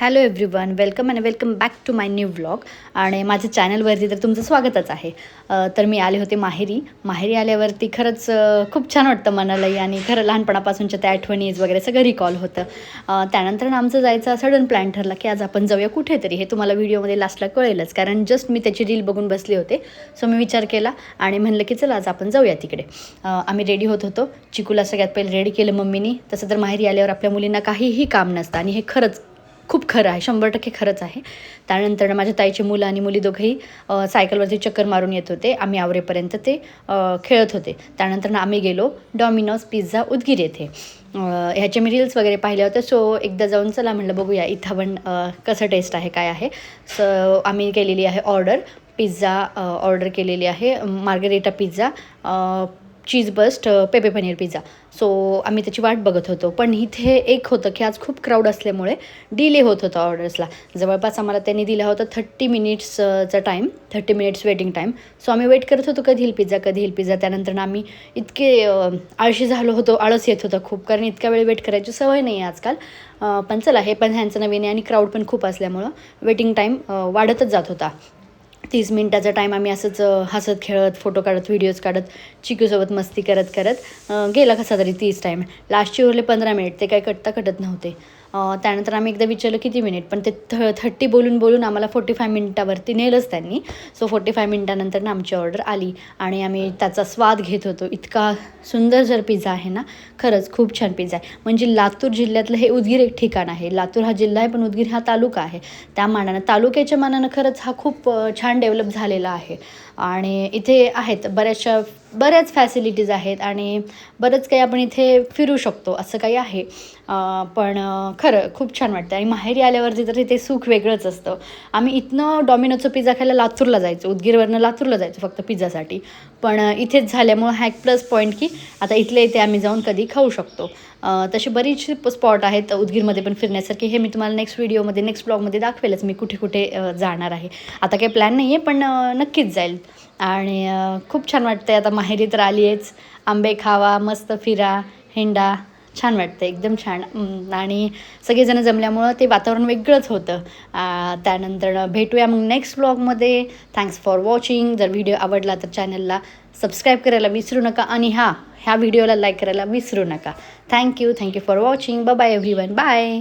Hello everyone, welcome back to my new vlog. आणि माझ्या चॅनलवरती तर तुमचं स्वागतच आहे. तर मी आले होते माहेरी आल्यावरती खरंच खूप छान वाटतं मनालाही, आणि खरं लहानपणापासूनच्या त्या आठवणीज वगैरे सगळं रिकॉल होतं. त्यानंतर आमचं जायचा सडन प्लॅन ठरला की आज आपण जाऊया कुठेतरी. हे तुम्हाला व्हिडिओमध्ये लास्टला कळेलच, कारण जस्ट मी त्याची रील बघून बसले होते. सो मी विचार केला आणि म्हणलं की चला आज आपण जाऊया तिकडे. आम्ही रेडी होत होतो. चिकूला सगळ्यात पहिले रेडी केलं मम्मीनी. तसं तर माहेरी आल्यावर आपल्या मुलींना काहीही काम नसतं, आणि हे खरंच खूप खरं आहे, 100% खरंच आहे. त्यानंतर माझ्या ताईची मुलं आणि मुली दोघंही सायकलवरती चक्कर मारून येत होते. आम्ही आवरेपर्यंत ते खेळत होते. त्यानंतर आम्ही गेलो डॉमिनोज पिझ्झा उदगीर येथे. ह्याचे मी रील्स वगैरे पाहिले होते. सो एकदा जाऊन चला म्हटलं बघूया इथं पण कसं टेस्ट आहे, काय आहे. सो आम्ही केलेली आहे ऑर्डर. पिझ्झा ऑर्डर केलेली आहे, मार्गरेटा पिझ्झा, चीज बस्ट, पेपे पनीर पिझ्झा. सो आम्ही त्याची वाट बघत होतो. पण इथे एक होतं की आज खूप क्राऊड असल्यामुळे डिले होत होता ऑर्डर्सला. जवळपास आम्हाला त्यांनी दिला होता 30 मिनिट्सचा time, 30 minutes waiting time. So आम्ही वेट करत होतो कधी येईल पिझ्झा. त्यानंतर आम्ही इतके आळशी झालो होतो, आळस येत होता खूप, कारण इतका वेळ वेट करायची सवय नाही आहे आजकाल. पण चला, हे पण ह्यांचं नवीन आहे आणि क्राऊड पण खूप असल्यामुळं वेटिंग टाईम वाढतच जात होता. 30 मिनिटाचा टाईम आम्ही असंच हसत खेळत, फोटो काढत, व्हिडिओज काढत, चिकूसोबत मस्ती करत करत गेला कसा तरी 30 टाईम. लास्टचे उरले 15 मिनिट, ते काय कटत नव्हते. त्यानंतर आम्ही एकदा विचारलं किती मिनिट, पण ते 30 बोलून आम्हाला 45 मिनिटावरती नेलंच त्यांनी. सो 45 मिनिटानंतर आमची ऑर्डर आली आणि आम्ही त्याचा स्वाद घेत होतो. इतका सुंदर जर पिझ्झा आहे ना, खरंच खूप छान पिझ्झा आहे. म्हणजे लातूर जिल्ह्यातलं हे उदगीर एक ठिकाण आहे. लातूर हा जिल्हा आहे, पण उदगीर हा तालुका आहे. त्या मानानं, तालुक्याच्या मानानं खरंच हा खूप छान डेव्हलप झालेला आहे. आणि इथे आहेत बऱ्याच फॅसिलिटीज आहेत, आणि बरंच काही आपण इथे फिरू शकतो, असं काही आहे. पण खरं खूप छान वाटतं. आणि माहेरी आल्यावरती तर ते सुख वेगळंच असतं. आम्ही इथनं डॉमिनोजचा पिझ्झा खायला लातूरला जायचो, उदगीरवरनं लातूरला जायचो फक्त पिझ्झासाठी. पण इथेच झाल्यामुळं हा एक प्लस पॉईंट की आता इथल्या इथे आम्ही जाऊन कधी खाऊ शकतो. तशी बरीचशी स्पॉट आहेत उदगीरमध्ये पण फिरण्यासारखी. हे मी तुम्हाला नेक्स्ट ब्लॉगमध्ये दाखवेलच मी कुठे कुठे जाणार आहे. आता काही प्लॅन नाही आहे, पण नक्कीच जाईल. आणि खूप छान वाटतं आहे. आता माहेरी तर आली आहेच. आंबे खावा, मस्त फिरा, हिंडा, छान वाटतं, एकदम छान. आणि सगळेजण जमल्यामुळं ते वातावरण वेगळंच होतं. त्यानंतर भेटूया मग नेक्स्ट ब्लॉगमध्ये. Thanks for watching. जर व्हिडिओ आवडला तर चॅनलला सबस्क्राईब करायला विसरू नका, आणि ह्या व्हिडिओला लाईक करायला विसरू नका. Thank you for watching. Bye everyone, bye.